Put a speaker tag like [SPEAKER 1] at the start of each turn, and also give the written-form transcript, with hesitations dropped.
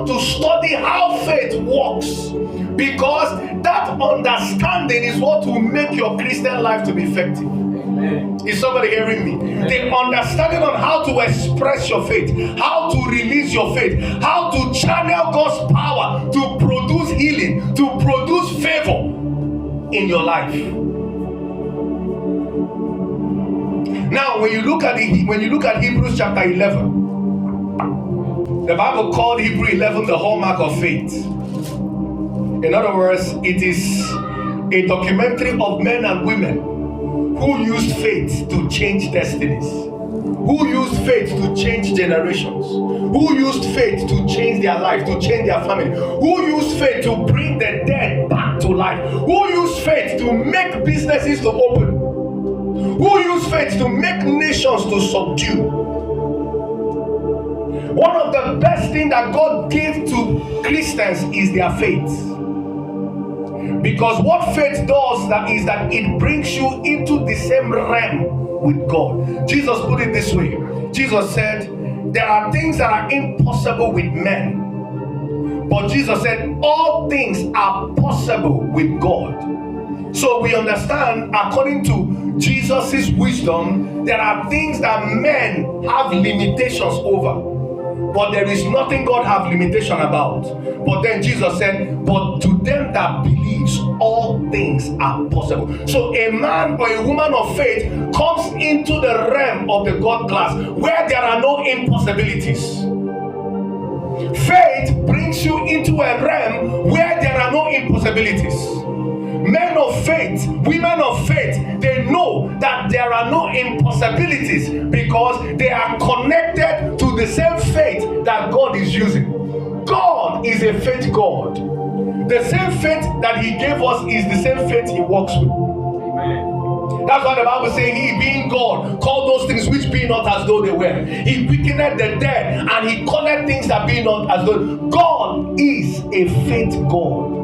[SPEAKER 1] to study how faith works, because that understanding is what will make your Christian life to be effective. Amen. Is somebody hearing me? Amen. The understanding on how to express your faith, how to release your faith, how to channel God's power to produce healing, to produce favor in your life. Now, when you look at Hebrews chapter 11, the Bible called Hebrew 11 the hallmark of faith. In other words, it is a documentary of men and women who used faith to change destinies, who used faith to change generations, who used faith to change their life, to change their family, who used faith to bring the dead back to life, who used faith to make businesses to open, who used faith to make nations to subdue. One of the best things that God gave to Christians is their faith. Because what faith does is that it brings you into the same realm with God. Jesus put it this way. Jesus said, there are things that are impossible with men. But Jesus said, all things are possible with God. So we understand, according to Jesus' wisdom, there are things that men have limitations over. But there is nothing God have limitation about. But then Jesus said, but to them that believes, all things are possible. So a man or a woman of faith comes into the realm of the God class where there are no impossibilities. Faith brings you into a realm where there are no impossibilities. Men of faith, women of faith, they know that there are no impossibilities because they are connected to the same faith that God is using. God is a faith God. The same faith that He gave us is the same faith He works with. Amen. That's why the Bible says, He being God called those things which be not as though they were. He quickened the dead and He called things that be not as though. God is a faith God.